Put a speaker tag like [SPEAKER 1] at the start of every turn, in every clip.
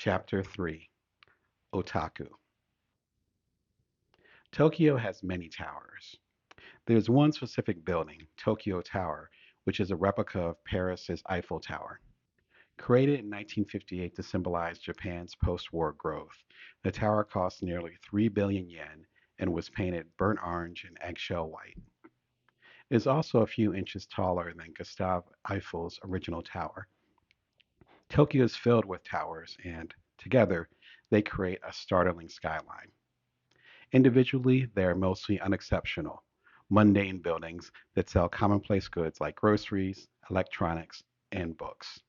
[SPEAKER 1] Chapter 3 Otaku. Tokyo has many towers. There's one specific building, Tokyo Tower, which is a replica of Paris's Eiffel Tower. Created in 1958 to symbolize Japan's post war growth, the tower cost nearly 3 billion yen and was painted burnt orange and eggshell white. It is also a few inches taller than Gustave Eiffel's original tower. Tokyo is filled with towers, and together they create a startling skyline. Individually, they are mostly unexceptional, mundane buildings that sell commonplace goods like groceries, electronics, and books.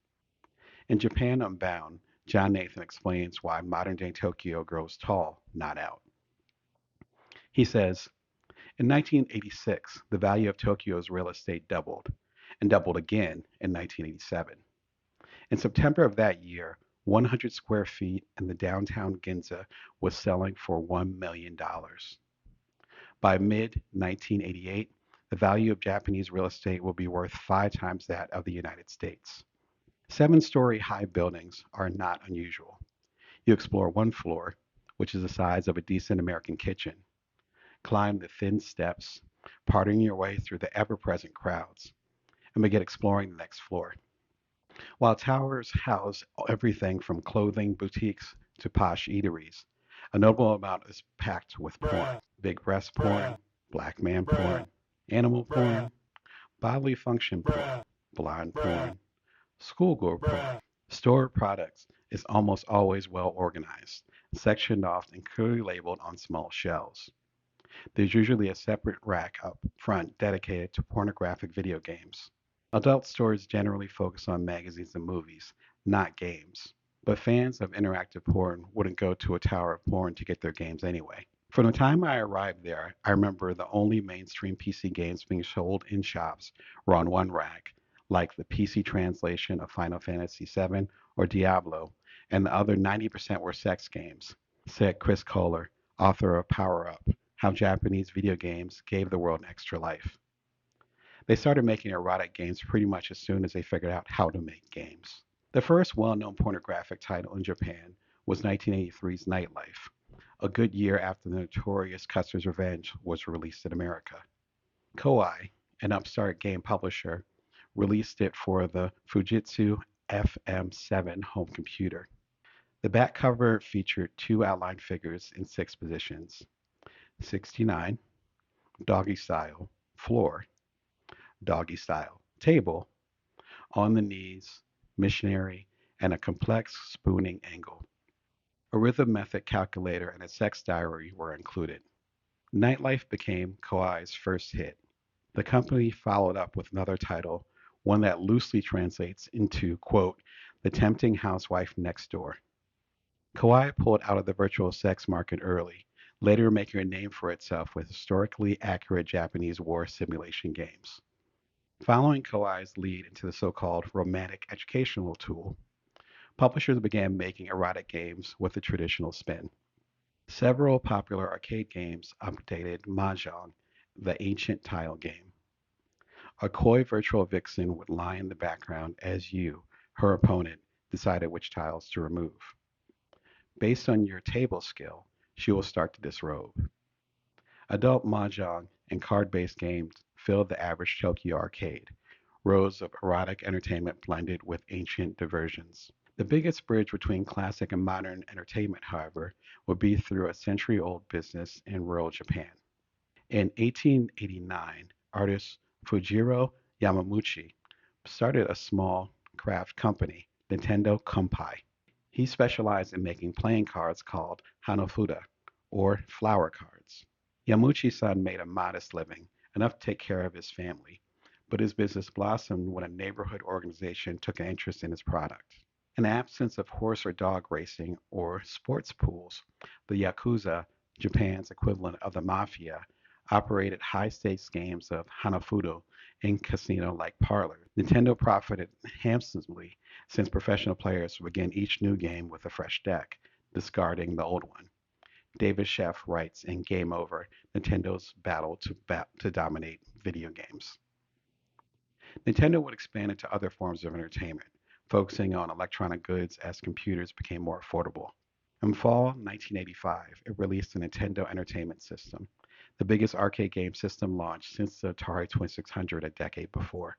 [SPEAKER 1] In Japan Unbound, John Nathan explains why modern day Tokyo grows tall, not out. He says, in 1986, the value of Tokyo's real estate doubled, and doubled again in 1987. In September of that year, 100 square feet in the downtown Ginza was selling for $1 million. By mid 1988, the value of Japanese real estate will be worth 5 times that of the United States. 7-story high buildings are not unusual. You explore one floor, which is the size of a decent American kitchen, climb the thin steps, parting your way through the ever present crowds, and begin exploring the next floor. While towers house everything from clothing boutiques to posh eateries, a notable amount is packed with porn. Big breast porn, black man porn, animal porn, bodily function porn, blonde porn, schoolgirl porn. Store products is almost always well organized, sectioned off and clearly labeled on small shelves. There's usually a separate rack up front dedicated to pornographic video games. Adult stores generally focus on magazines and movies, not games. But fans of interactive porn wouldn't go to a tower of porn to get their games anyway. From the time I arrived there, I remember the only mainstream PC games being sold in shops were on one rack, like the PC translation of Final Fantasy VII or Diablo, and the other 90% were sex games, said Chris Kohler, author of Power Up: How Japanese Video Games Gave the World Extra Life. They started making erotic games pretty much as soon as they figured out how to make games. The first well known pornographic title in Japan was 1983's Nightlife, a good year after the notorious Custer's Revenge was released in America. Koei, an upstart game publisher, released it for the Fujitsu FM7 home computer. The back cover featured 2 outline figures in 6 positions: 69, doggy style, floor, doggy style, table, on the knees, missionary, and a complex spooning angle. A rhythm method calculator and a sex diary were included. Nightlife became Koei's first hit. The company followed up with another title, one that loosely translates into, quote, the tempting housewife next door. Koei pulled out of the virtual sex market early, later making a name for itself with historically accurate Japanese war simulation games. Following Koei's lead into the so-called romantic educational tool, publishers began making erotic games with a traditional spin. Several popular arcade games updated Mahjong, the ancient tile game. A coy virtual vixen would lie in the background as you, her opponent, decided which tiles to remove. Based on your table skill, she will start to disrobe. Adult Mahjong and card-based games filled the average Tokyo arcade, rows of erotic entertainment blended with ancient diversions. The biggest bridge between classic and modern entertainment, however, would be through a century-old business in rural Japan. In 1889, artist Fujiro Yamamuchi started a small craft company, Nintendo Kumpai. He specialized in making playing cards called Hanafuda, or flower cards. Yamuchi's son made a modest living, enough to take care of his family, but his business blossomed when a neighborhood organization took an interest in his product. In the absence of horse or dog racing or sports pools, the Yakuza, Japan's equivalent of the mafia, operated high-stakes games of Hanafudo in casino-like parlors. Nintendo profited handsomely since professional players would begin each new game with a fresh deck, discarding the old one. David Sheff writes in Game Over, Nintendo's battle to dominate video games. Nintendo would expand into other forms of entertainment, focusing on electronic goods as computers became more affordable. In fall 1985, it released the Nintendo Entertainment System, the biggest arcade game system launched since the Atari 2600 a decade before.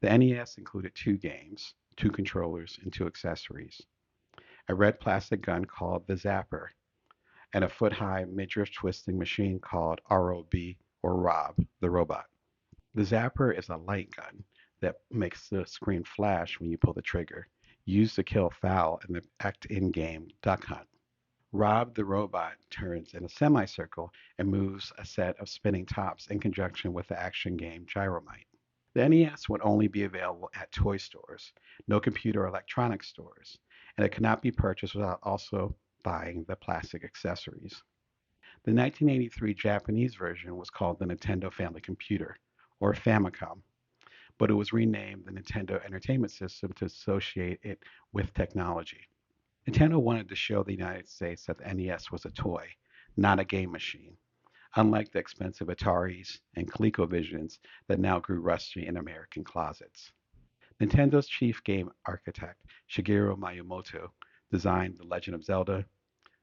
[SPEAKER 1] The NES included two games, two controllers, and two accessories: a red plastic gun called the Zapper, and a foot-high midriff twisting machine called ROB, or Rob, the robot. The Zapper is a light gun that makes the screen flash when you pull the trigger, used to kill fowl in the act-in-game Duck Hunt. Rob the robot turns in a semicircle and moves a set of spinning tops in conjunction with the action game Gyromite. The NES would only be available at toy stores, no computer or electronics stores, and it could not be purchased without also buying the plastic accessories. The 1983 Japanese version was called the Nintendo Family Computer, or Famicom, but it was renamed the Nintendo Entertainment System to associate it with technology. Nintendo wanted to show the United States that the NES was a toy, not a game machine, unlike the expensive Ataris and ColecoVisions that now grew rusty in American closets. Nintendo's chief game architect, Shigeru Miyamoto, designed The Legend of Zelda,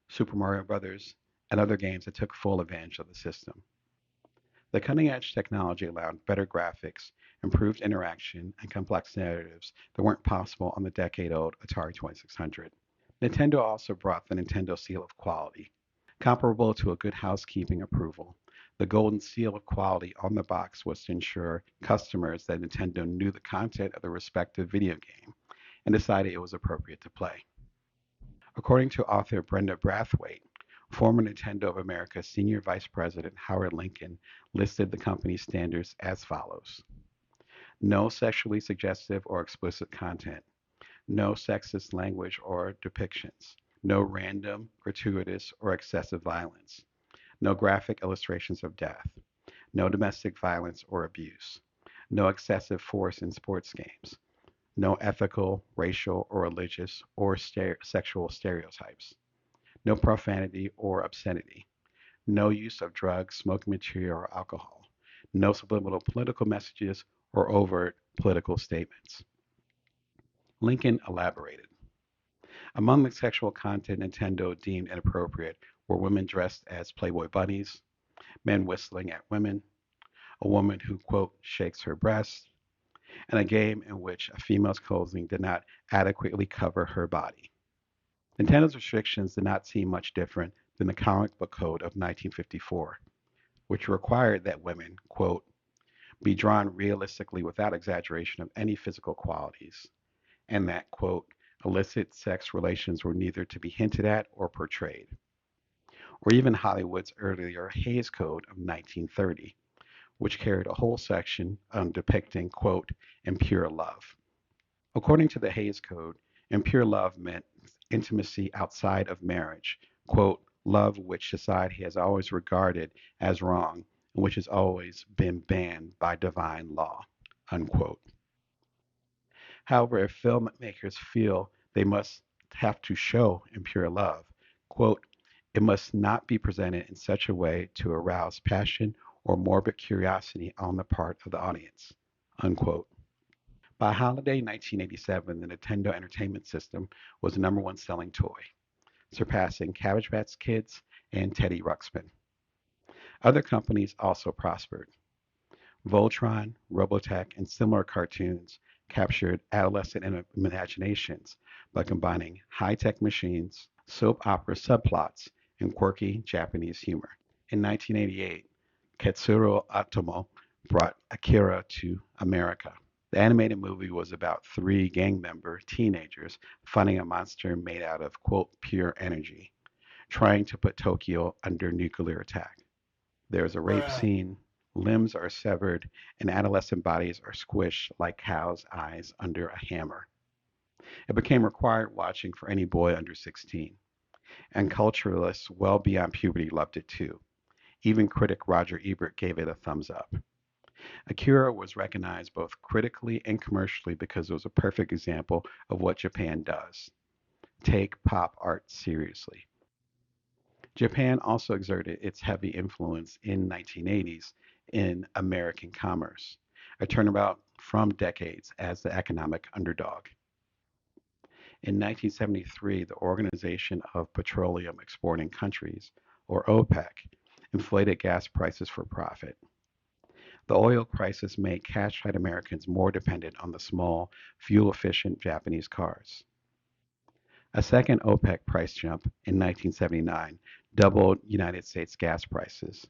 [SPEAKER 1] Super Mario Bros., and other games that took full advantage of the system. The cutting edge technology allowed better graphics, improved interaction, and complex narratives that weren't possible on the decade old Atari 2600. Nintendo also brought the Nintendo Seal of Quality, comparable to a Good Housekeeping approval. The golden seal of quality on the box was to ensure customers that Nintendo knew the content of the respective video game and decided it was appropriate to play. According to author Brenda Brathwaite, former Nintendo of America Senior Vice President Howard Lincoln listed the company's standards as follows: no sexually suggestive or explicit content, no sexist language or depictions, no random, gratuitous, or excessive violence, no graphic illustrations of death, no domestic violence or abuse, no excessive force in sports games, no ethical, racial, or religious or sexual stereotypes, no profanity or obscenity, no use of drugs, smoking material, or alcohol, no subliminal political messages or overt political statements. Lincoln elaborated. Among the sexual content Nintendo deemed inappropriate were women dressed as Playboy bunnies, men whistling at women, a woman who, quote, shakes her breast, and a game in which a female's clothing did not adequately cover her body. Nintendo's restrictions did not seem much different than the comic book code of 1954, which required that women, quote, be drawn realistically without exaggeration of any physical qualities, and that, quote, illicit sex relations were neither to be hinted at or portrayed. Or even Hollywood's earlier Hays Code of 1930, which carried a whole section on depicting, quote, impure love. According to the Hays Code, impure love meant intimacy outside of marriage, quote, love which society has always regarded as wrong and which has always been banned by divine law, unquote. However, if filmmakers feel they must have to show impure love, quote, it must not be presented in such a way to arouse passion or morbid curiosity on the part of the audience, unquote. By holiday 1987, the Nintendo Entertainment System was the number one selling toy, surpassing Cabbage Patch Kids and Teddy Ruxpin. Other companies also prospered. Voltron, Robotech, and similar cartoons captured adolescent imaginations by combining high-tech machines, soap opera subplots, and quirky Japanese humor. In 1988, Katsuro Otomo brought Akira to America. The animated movie was about three gang member teenagers fighting a monster made out of, quote, pure energy, trying to put Tokyo under nuclear attack. There's a rape scene, limbs are severed, and adolescent bodies are squished like cows' eyes under a hammer. It became required watching for any boy under 16, and culturalists well beyond puberty loved it too. Even critic Roger Ebert gave it a thumbs up. Akira was recognized both critically and commercially because it was a perfect example of what Japan does: take pop art seriously. Japan also exerted its heavy influence in 1980s in American commerce, a turnabout from decades as the economic underdog. In 1973, the Organization of Petroleum Exporting Countries, or OPEC, inflated gas prices for profit. The oil crisis made cash-strapped Americans more dependent on the small, fuel-efficient Japanese cars. A second OPEC price jump in 1979 doubled United States gas prices.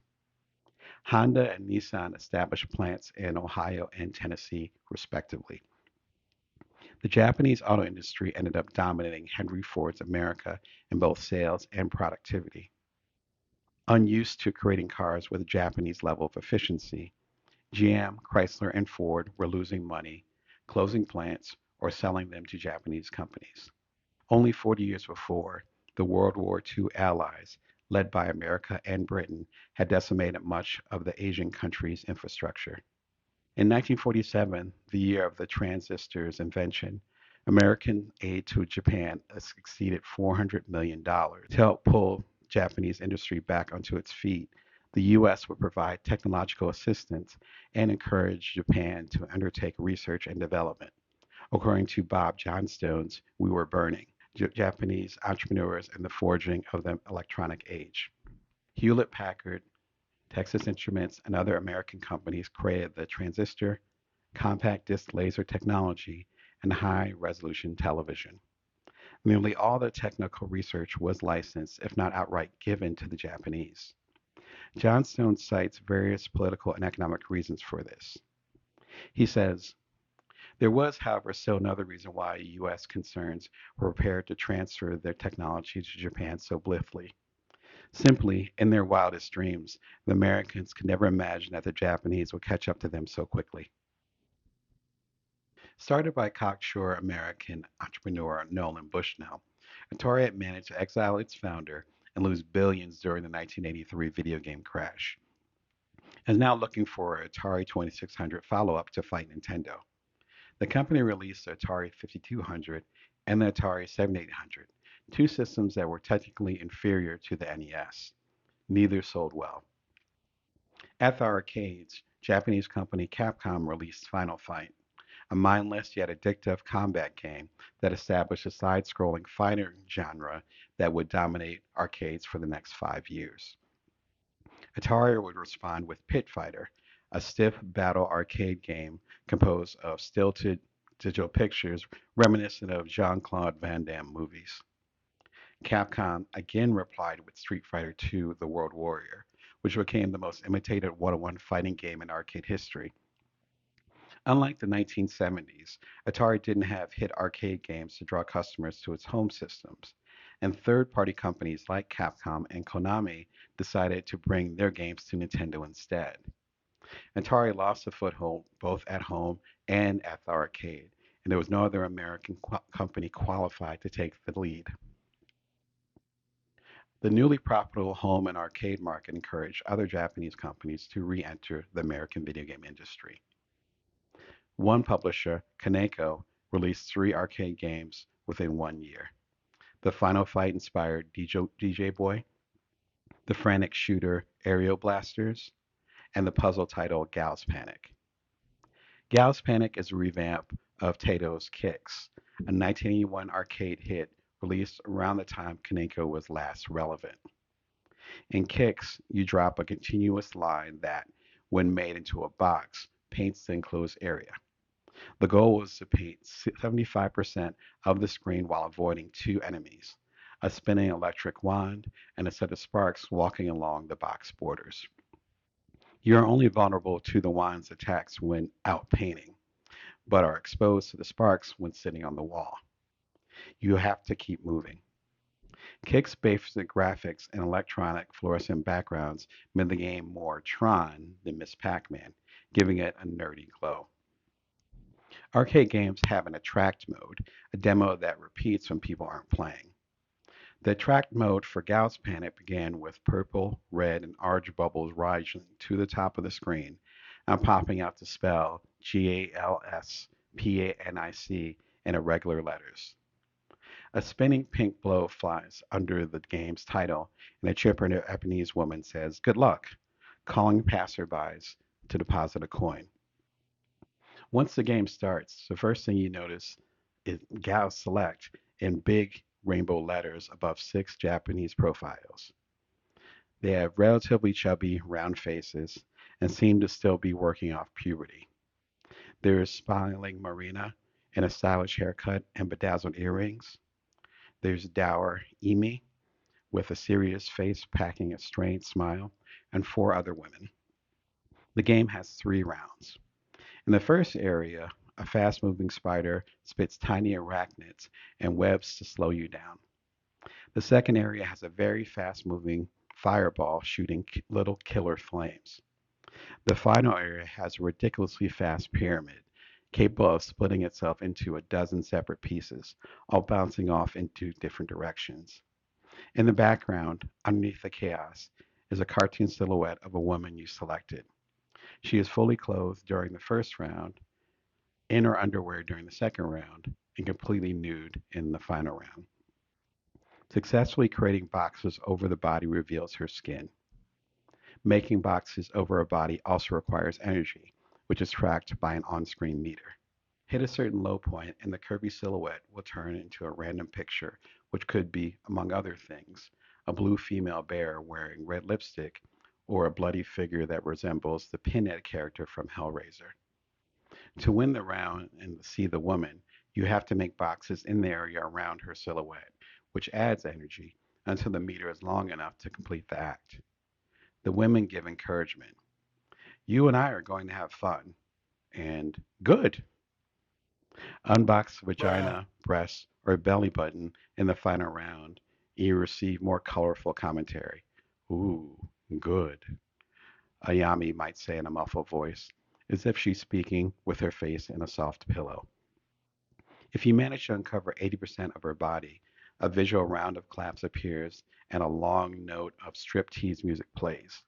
[SPEAKER 1] Honda and Nissan established plants in Ohio and Tennessee, respectively. The Japanese auto industry ended up dominating Henry Ford's America in both sales and productivity. Unused to creating cars with a Japanese level of efficiency, GM, Chrysler, and Ford were losing money, closing plants, or selling them to Japanese companies. Only 40 years before, the World War II allies, led by America and Britain, had decimated much of the Asian country's infrastructure. In 1947, the year of the transistor's invention, American aid to Japan exceeded $400 million. To help pull Japanese industry back onto its feet, the U.S. would provide technological assistance and encourage Japan to undertake research and development. According to Bob Johnstone's We Were Burning, Japanese entrepreneurs in the forging of the electronic age. Hewlett Packard, Texas Instruments, and other American companies created the transistor, compact disc laser technology, and high resolution television. Nearly all the technical research was licensed, if not outright given to the Japanese. Johnstone cites various political and economic reasons for this. He says, there was, however, still another reason why U.S. concerns were prepared to transfer their technology to Japan so blithely. Simply, in their wildest dreams, the Americans could never imagine that the Japanese would catch up to them so quickly. Started by cocksure American entrepreneur Nolan Bushnell, Atari had managed to exile its founder and lose billions during the 1983 video game crash, and is now looking for an Atari 2600 follow-up to fight Nintendo. The company released the Atari 5200 and the Atari 7800, two systems that were technically inferior to the NES. Neither sold well. At the arcades, Japanese company Capcom released Final Fight, a mindless yet addictive combat game that established a side-scrolling fighter genre that would dominate arcades for the next 5 years. Atari would respond with Pit Fighter, a stiff battle arcade game composed of stilted digital pictures reminiscent of Jean-Claude Van Damme movies. Capcom again replied with Street Fighter II: The World Warrior, which became the most imitated one-on-one fighting game in arcade history. Unlike the 1970s, Atari didn't have hit arcade games to draw customers to its home systems, and third-party companies like Capcom and Konami decided to bring their games to Nintendo instead. Atari lost a foothold both at home and at the arcade, and there was no other American company qualified to take the lead. The newly profitable home and arcade market encouraged other Japanese companies to re-enter the American video game industry. One publisher, Kaneko, released 3 arcade games within 1 year. The Final Fight-inspired DJ Boy, the frantic shooter Aerial Blasters, and the puzzle title Gal's Panic. Gal's Panic is a revamp of Tato's Kicks, a 1981 arcade hit released around the time Kaneko was last relevant. In Kicks, you drop a continuous line that, when made into a box, paints the enclosed area. The goal was to paint 75% of the screen while avoiding 2 enemies, a spinning electric wand and a set of sparks walking along the box borders. You are only vulnerable to the wand's attacks when out painting, but are exposed to the sparks when sitting on the wall. You have to keep moving. Kick's basic graphics and electronic fluorescent backgrounds made the game more Tron than Miss Pac-Man, giving it a nerdy glow. Arcade games have an attract mode, a demo that repeats when people aren't playing. The attract mode for Gal's Panic began with purple, red, and orange bubbles rising to the top of the screen and popping out the spell GALSPANIC in irregular letters. A spinning pink blow flies under the game's title, and a chipper Japanese woman says, "Good luck," calling passerbys to deposit a coin. Once the game starts, the first thing you notice is Gal Select in big rainbow letters above 6 Japanese profiles. They have relatively chubby, round faces and seem to still be working off puberty. There is smiling Marina in a stylish haircut and bedazzled earrings. There's dour Emi with a serious face packing a strained smile, and 4 other women. The game has 3 rounds. In the first area, a fast moving spider spits tiny arachnids and webs to slow you down. The second area has a very fast moving fireball shooting little killer flames. The final area has a ridiculously fast pyramid, capable of splitting itself into a dozen separate pieces, all bouncing off into different directions. In the background, underneath the chaos, is a cartoon silhouette of a woman you selected. She is fully clothed during the first round, in her underwear during the second round, and completely nude in the final round. Successfully creating boxes over the body reveals her skin. Making boxes over a body also requires energy, which is tracked by an on screen meter. Hit a certain low point, and the curvy silhouette will turn into a random picture, which could be, among other things, a blue female bear wearing red lipstick or a bloody figure that resembles the Pinhead character from Hellraiser. To win the round and see the woman, you have to make boxes in the area around her silhouette, which adds energy until the meter is long enough to complete the act. The women give encouragement. You and I are going to have fun. And good. Unbox vagina, breast, or belly button in the final round, and you receive more colorful commentary. Ooh, good. Ayami might say in a muffled voice, as if she's speaking with her face in a soft pillow. If you manage to uncover 80% of her body, a visual round of claps appears and a long note of striptease music plays.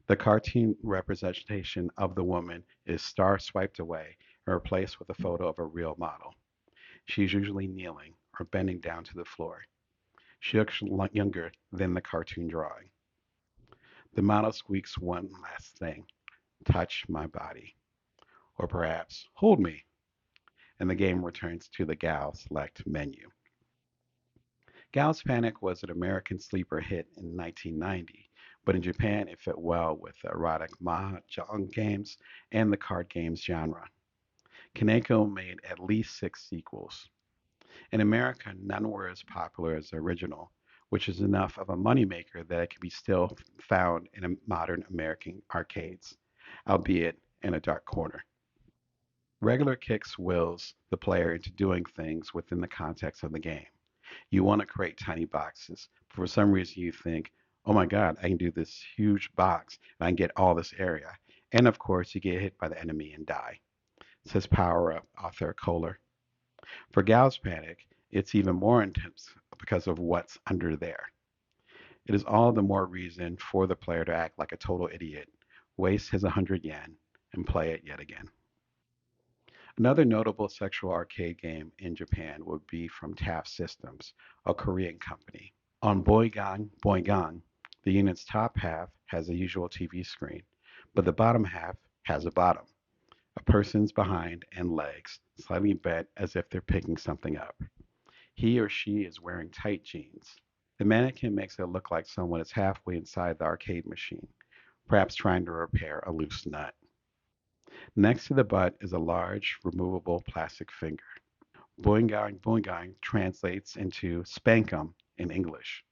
[SPEAKER 1] The cartoon representation of the woman is star swiped away and replaced with a photo of a real model. She is usually kneeling or bending down to the floor. She looks younger than the cartoon drawing. The model squeaks one last thing: touch my body. Or perhaps, hold me. And the game returns to the Gal Select menu. Gal's Panic was an American sleeper hit in 1990, but in Japan it fit well with the erotic mahjong games and the card games genre. Kaneko made at least 6 sequels. In America, none were as popular as the original, which is enough of a moneymaker that it can be still found in modern American arcades, albeit in a dark corner. Regular kicks wills the player into doing things within the context of the game. You want to create tiny boxes. For some reason, you think, oh my God, I can do this huge box and I can get all this area. And of course, you get hit by the enemy and die, says Power Up author Kohler. For Gal's Panic, it's even more intense because of what's under there. It is all the more reason for the player to act like a total idiot, waste his 100 yen, and play it yet again. Another notable sexual arcade game in Japan would be from Taft Systems, a Korean company. On Boigang, the unit's top half has a usual TV screen, but the bottom half has a bottom, a person's behind and legs, slightly bent as if they're picking something up. He or she is wearing tight jeans. The mannequin makes it look like someone is halfway inside the arcade machine, perhaps trying to repair a loose nut. Next to the butt is a large, removable plastic finger. Boingang Boingang translates into spankum in English,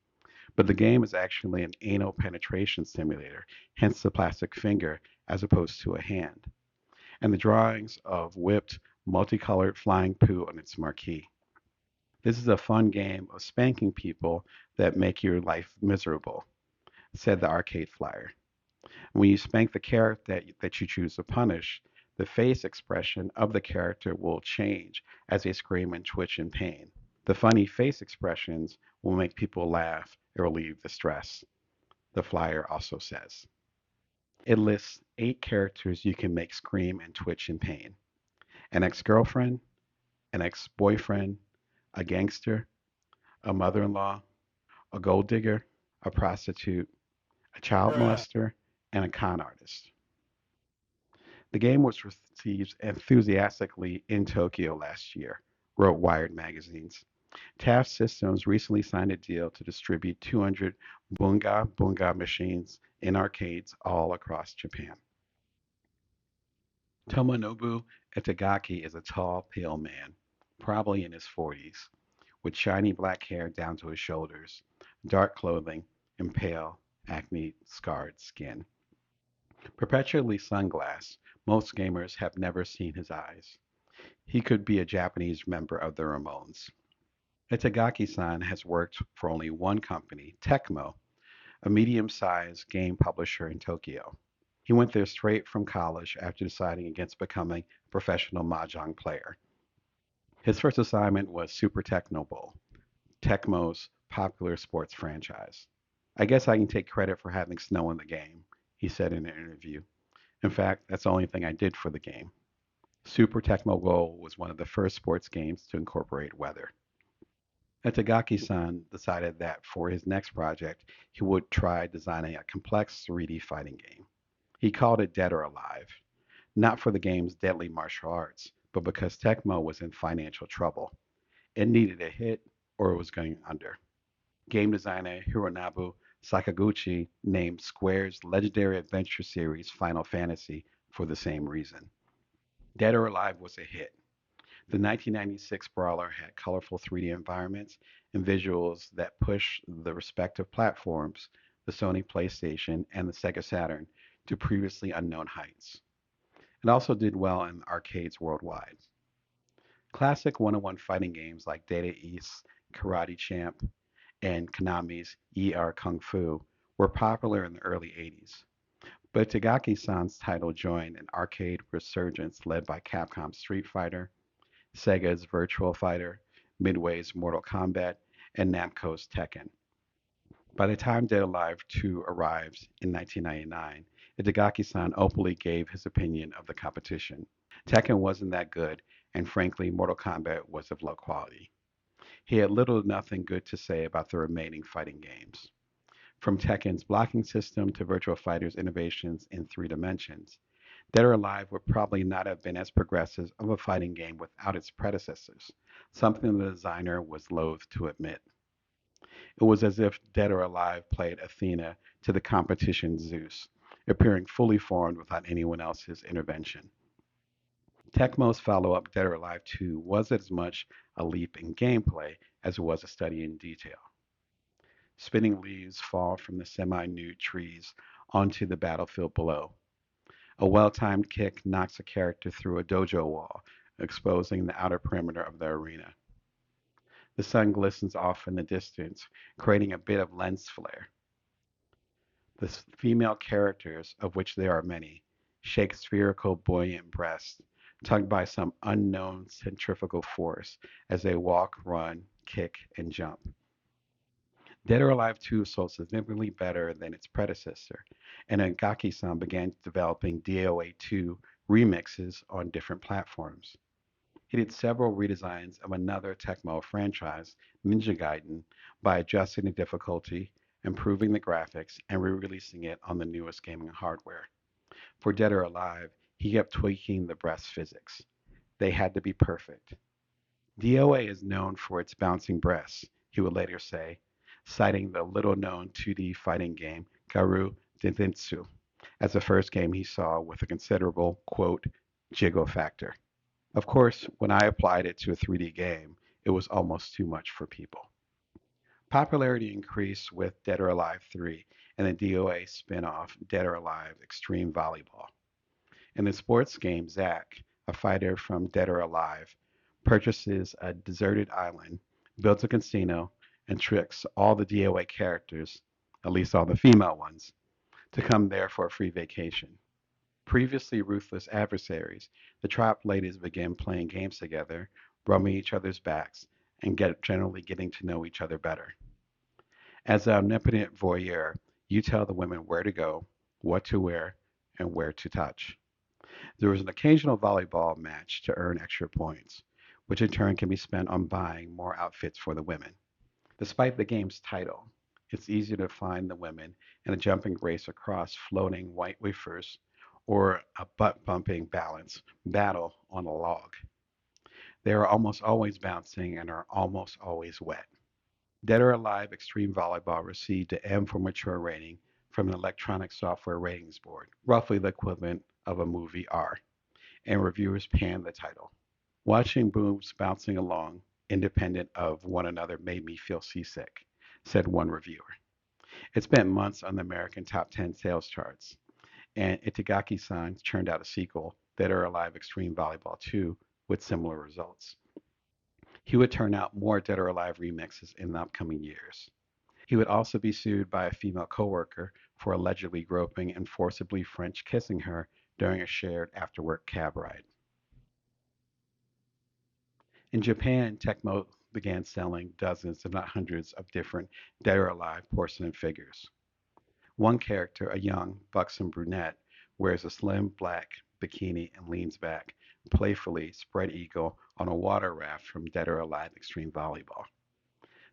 [SPEAKER 1] but the game is actually an anal penetration simulator, hence the plastic finger as opposed to a hand, and the drawings of whipped, multicolored flying poo on its marquee. This is a fun game of spanking people that make your life miserable, said the arcade flyer. When you spank the character that you choose to punish, the face expression of the character will change as they scream and twitch in pain. The funny face expressions will make people laugh and relieve the stress, the flyer also says. It lists 8 characters you can make scream and twitch in pain: an ex girlfriend, an ex boyfriend, a gangster, a mother in law, a gold digger, a prostitute, a child molester, and a con artist. The game was received enthusiastically in Tokyo last year, wrote Wired magazines. Taft Systems recently signed a deal to distribute 200 Bunga Bunga machines in arcades all across Japan. Tomonobu Itagaki is a tall, pale man, probably in his 40s, with shiny black hair down to his shoulders, dark clothing, and pale, acne-scarred skin. Perpetually sunglassed, most gamers have never seen his eyes. He could be a Japanese member of the Ramones. Itagaki-san has worked for only one company, Tecmo, a medium-sized game publisher in Tokyo. He went there straight from college after deciding against becoming a professional mahjong player. His first assignment was Super Tecmo Bowl, Tecmo's popular sports franchise. I guess I can take credit for having snow in the game, he said in an interview. In fact, that's the only thing I did for the game. Super Tecmo Bowl was one of the first sports games to incorporate weather. Itagaki-san decided that for his next project, he would try designing a complex 3D fighting game. He called it Dead or Alive, not for the game's deadly martial arts, but because Tecmo was in financial trouble. It needed a hit or it was going under. Game designer Hironobu Sakaguchi named Square's legendary adventure series Final Fantasy for the same reason. Dead or Alive was a hit. The 1996 brawler had colorful 3D environments and visuals that pushed the respective platforms, the Sony PlayStation and the Sega Saturn, to previously unknown heights. It also did well in arcades worldwide. Classic one-on-one fighting games like Data East, Karate Champ, and Konami's ER Kung Fu were popular in the early 80s. But Tagaki-san's title joined an arcade resurgence led by Capcom's Street Fighter, Sega's Virtua Fighter, Midway's Mortal Kombat, and Namco's Tekken. By the time Dead Alive 2 arrived in 1999, Itagaki-san openly gave his opinion of the competition. Tekken wasn't that good, and frankly, Mortal Kombat was of low quality. He had little to nothing good to say about the remaining fighting games. From Tekken's blocking system to Virtua Fighter's innovations in three dimensions, Dead or Alive would probably not have been as progressive of a fighting game without its predecessors, something the designer was loath to admit. It was as if Dead or Alive played Athena to the competition Zeus, appearing fully formed without anyone else's intervention. Tecmo's follow-up Dead or Alive 2 was as much a leap in gameplay as it was a study in detail. Spinning leaves fall from the semi-nude trees onto the battlefield below. A well-timed kick knocks a character through a dojo wall, exposing the outer perimeter of the arena. The sun glistens off in the distance, creating a bit of lens flare. The female characters, of which there are many, shake spherical, buoyant breasts, tugged by some unknown centrifugal force as they walk, run, kick, and jump. Dead or Alive 2 sold significantly better than its predecessor, and Agaki-san began developing DOA 2 remixes on different platforms. He did several redesigns of another Tecmo franchise, Ninja Gaiden, by adjusting the difficulty, improving the graphics, and re-releasing it on the newest gaming hardware. For Dead or Alive, he kept tweaking the breast physics. They had to be perfect. DOA is known for its bouncing breasts, he would later say, citing the little-known 2D fighting game Garu Dentsu as the first game he saw with a considerable, quote, jiggle factor. Of course, when I applied it to a 3D game, it was almost too much for people. Popularity increased with Dead or Alive 3 and the DOA spin-off Dead or Alive Extreme Volleyball. In the sports game, Zack, a fighter from Dead or Alive, purchases a deserted island, builds a casino, and tricks all the DOA characters, at least all the female ones, to come there for a free vacation. Previously ruthless adversaries, the trapped ladies begin playing games together, rubbing each other's backs, and generally getting to know each other better. As an omnipotent voyeur, you tell the women where to go, what to wear, and where to touch. There is an occasional volleyball match to earn extra points, which in turn can be spent on buying more outfits for the women. Despite the game's title, it's easier to find the women in a jumping race across floating white wafers or a butt-bumping balance battle on a log. They are almost always bouncing and are almost always wet. Dead or Alive Extreme Volleyball received an M for mature rating from an electronic software ratings board, roughly the equivalent of a movie R, and reviewers panned the title. Watching boobs bouncing along, independent of one another, made me feel seasick, said one reviewer. It spent months on the American top 10 sales charts, and Itagaki-san churned out a sequel, Dead or Alive Extreme Volleyball 2, with similar results. He would turn out more Dead or Alive remixes in the upcoming years. He would also be sued by a female coworker for allegedly groping and forcibly French kissing her during a shared after-work cab ride. In Japan, Tecmo began selling dozens, if not hundreds, of different Dead or Alive porcelain figures. One character, a young, buxom brunette, wears a slim black bikini and leans back, playfully spread eagle on a water raft from Dead or Alive Extreme Volleyball.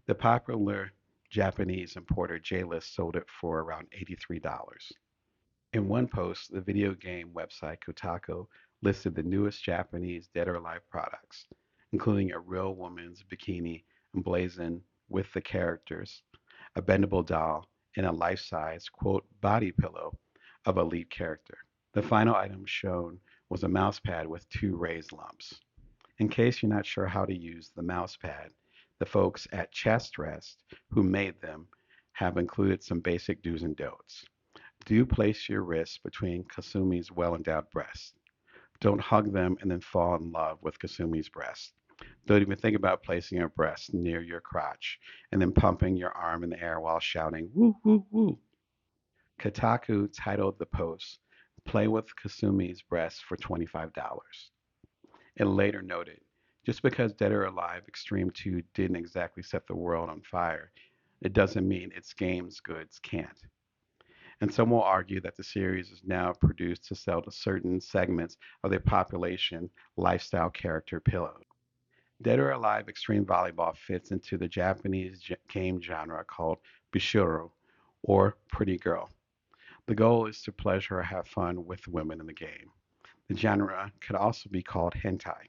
[SPEAKER 1] The popular Japanese importer J-List sold it for around $83. In one post, the video game website Kotaku listed the newest Japanese Dead or Alive products, including a real woman's bikini emblazoned with the characters, a bendable doll, and a life-size, quote, body pillow of a lead character. The final item shown was a mouse pad with two raised lumps. In case you're not sure how to use the mouse pad, the folks at Chest Rest, who made them, have included some basic do's and don'ts. Do place your wrists between Kasumi's well-endowed breasts. Don't hug them and then fall in love with Kasumi's breast. Don't even think about placing your breast near your crotch and then pumping your arm in the air while shouting, woo, woo, woo. Kotaku titled the post, Play with Kasumi's breast for $25. It later noted, just because Dead or Alive Extreme 2 didn't exactly set the world on fire, it doesn't mean its game's goods can't. And some will argue that the series is now produced to sell to certain segments of the population lifestyle character pillows. Dead or Alive Extreme Volleyball fits into the Japanese game genre called Bishuro, or Pretty Girl. The goal is to pleasure or have fun with women in the game. The genre could also be called hentai.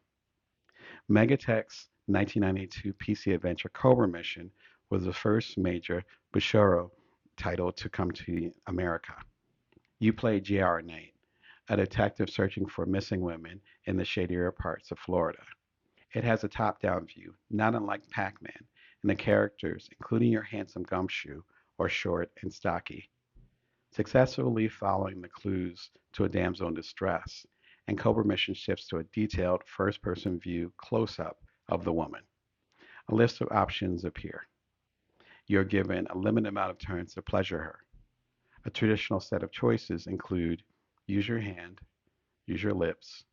[SPEAKER 1] Megatech's 1992 PC adventure Cobra Mission was the first major Bishuro title to come to America. You play J.R. Knight, a detective searching for missing women in the shadier parts of Florida. It has a top-down view, not unlike Pac-Man, and the characters, including your handsome gumshoe, are short and stocky. Successfully following the clues to a damsel in distress, and Cobra Mission shifts to a detailed first-person view close-up of the woman. A list of options appear. You're given a limited amount of turns to pleasure her. A traditional set of choices include use your hand, use your lips,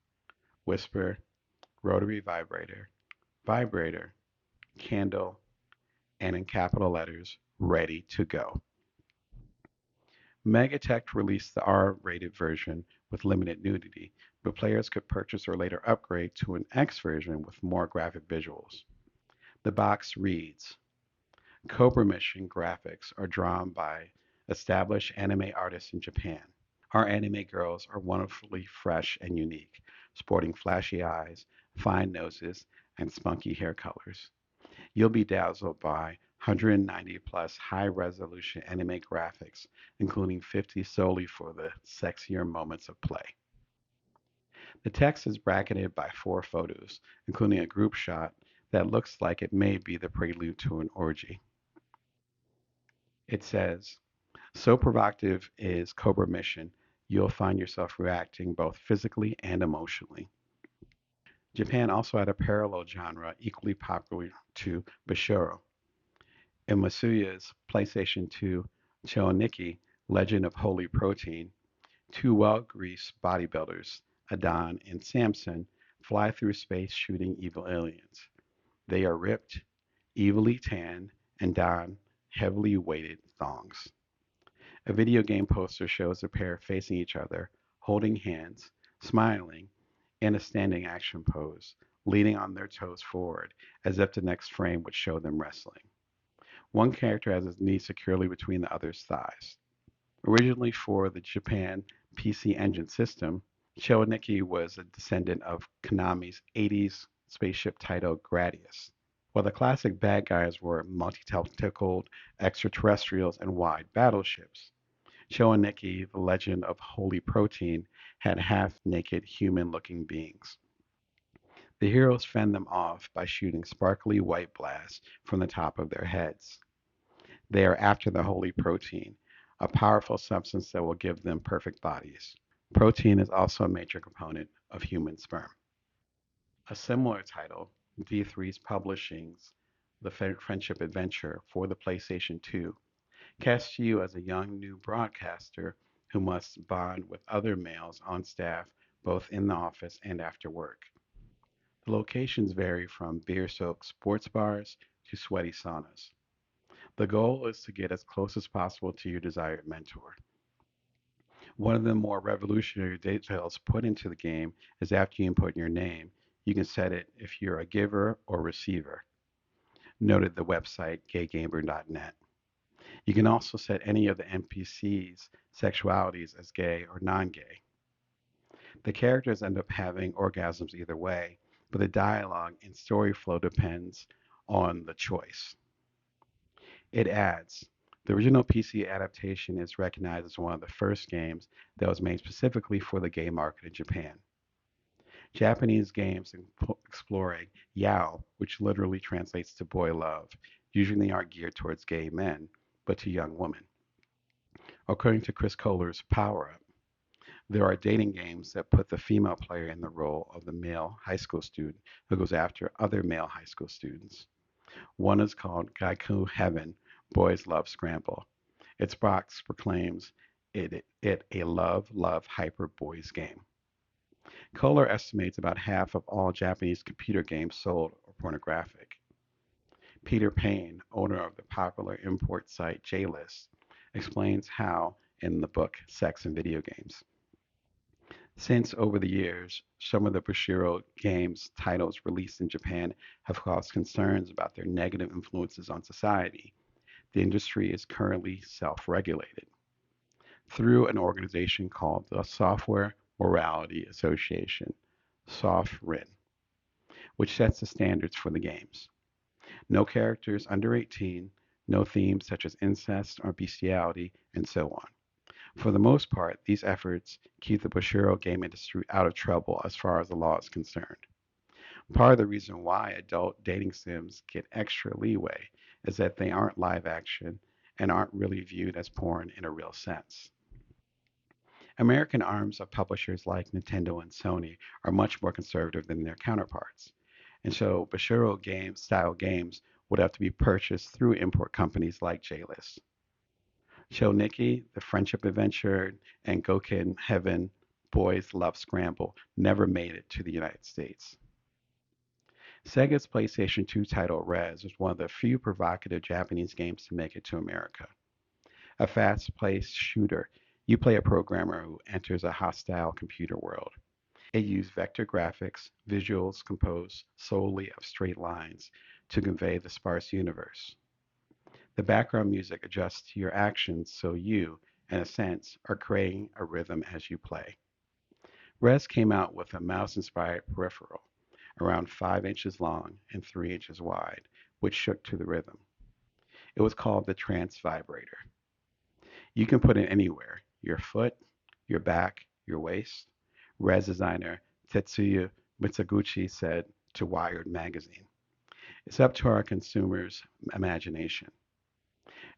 [SPEAKER 1] whisper, rotary vibrator, vibrator, candle, and in capital letters, ready to go. Megatech released the R-rated version with limited nudity, but players could purchase or later upgrade to an X version with more graphic visuals. The box reads, Cobra Mission graphics are drawn by established anime artists in Japan. Our anime girls are wonderfully fresh and unique, sporting flashy eyes, fine noses, and spunky hair colors. You'll be dazzled by 190 plus high resolution anime graphics, including 50 solely for the sexier moments of play. The text is bracketed by four photos, including a group shot that looks like it may be the prelude to an orgy. It says, so provocative is Cobra Mission, you'll find yourself reacting both physically and emotionally. Japan also had a parallel genre equally popular to Bashiro. In Masuya's PlayStation 2 Choniki Legend of Holy Protein, two well-greased bodybuilders, Adon and Samson, fly through space shooting evil aliens. They are ripped, evilly tanned, and don heavily weighted thongs. A video game poster shows the pair facing each other, holding hands, smiling, in a standing action pose, leaning on their toes forward, as if the next frame would show them wrestling. One character has his knee securely between the other's thighs. Originally for the Japan PC Engine system, Choniki was a descendant of Konami's 80s spaceship titled Gradius. While the classic bad guys were multi-tentacled extraterrestrials and wide battleships, Cho and Nikki, the legend of Holy Protein, had half-naked human-looking beings. The heroes fend them off by shooting sparkly white blasts from the top of their heads. They are after the Holy Protein, a powerful substance that will give them perfect bodies. Protein is also a major component of human sperm. A similar title, D3's Publishing's The Friendship Adventure for the PlayStation 2, casts you as a young new broadcaster who must bond with other males on staff both in the office and after work. The locations vary from beer-soaked sports bars to sweaty saunas. The goal is to get as close as possible to your desired mentor. One of the more revolutionary details put into the game is after you input your name, you can set it if you're a giver or receiver, noted the website gaygamer.net. You can also set any of the NPCs' sexualities as gay or non-gay. The characters end up having orgasms either way, but the dialogue and story flow depends on the choice. It adds, the original PC adaptation is recognized as one of the first games that was made specifically for the gay market in Japan. Japanese games exploring yaoi, which literally translates to boy love, usually aren't geared towards gay men, but to young women. According to Chris Kohler's Power Up, there are dating games that put the female player in the role of the male high school student who goes after other male high school students. One is called Gaiku Heaven, Boys Love Scramble. Its box proclaims it a love hyper boys game. Kohler estimates about half of all Japanese computer games sold are pornographic. Peter Payne, owner of the popular import site JList, explains how in the book Sex and Video Games. Since over the years, some of the Bushido games titles released in Japan have caused concerns about their negative influences on society, the industry is currently self-regulated through an organization called the Software Morality Association, SOFRIN, which sets the standards for the games. No characters under 18, no themes such as incest or bestiality, and so on. For the most part, these efforts keep the Bushido game industry out of trouble as far as the law is concerned. Part of the reason why adult dating sims get extra leeway is that they aren't live action and aren't really viewed as porn in a real sense. American arms of publishers like Nintendo and Sony are much more conservative than their counterparts, and so Bushido game style games would have to be purchased through import companies like JList. Shoniki, The Friendship Adventure, and Goken Heaven Boys Love Scramble never made it to the United States. Sega's PlayStation 2 title Rez was one of the few provocative Japanese games to make it to America. A fast-paced shooter, you play a programmer who enters a hostile computer world. It used vector graphics, visuals composed solely of straight lines to convey the sparse universe. The background music adjusts to your actions so you, in a sense, are creating a rhythm as you play. Rez came out with a mouse-inspired peripheral, around 5 inches long and 3 inches wide, which shook to the rhythm. It was called the Trance Vibrator. You can put it anywhere, your foot, your back, your waist. Rez designer Tetsuya Mitsuguchi said to Wired magazine. It's up to our consumers' imagination.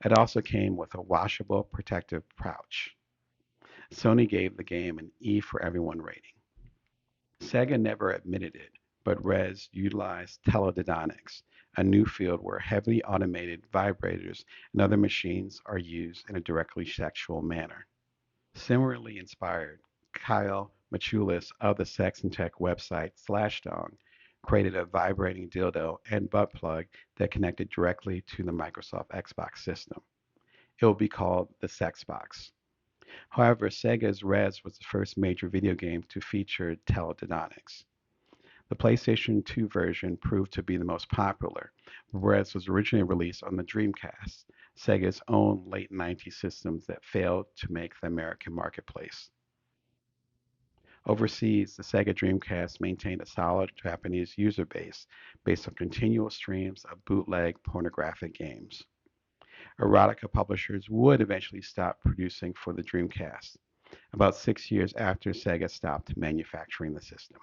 [SPEAKER 1] It also came with a washable protective pouch. Sony gave the game an E for everyone rating. Sega never admitted it, but Rez utilized teledildonics, a new field where heavily automated vibrators and other machines are used in a directly sexual manner. Similarly inspired, Kyle Machulis of the sex and tech website Slashdong created a vibrating dildo and butt plug that connected directly to the Microsoft Xbox system. It will be called the Sexbox. However, Sega's Rez was the first major video game to feature teledildonics. The PlayStation 2 version proved to be the most popular, whereas was originally released on the Dreamcast, Sega's own late 90s systems that failed to make the American marketplace. Overseas, the Sega Dreamcast maintained a solid Japanese user base based on continual streams of bootleg pornographic games. Erotica publishers would eventually stop producing for the Dreamcast, about 6 years after Sega stopped manufacturing the system.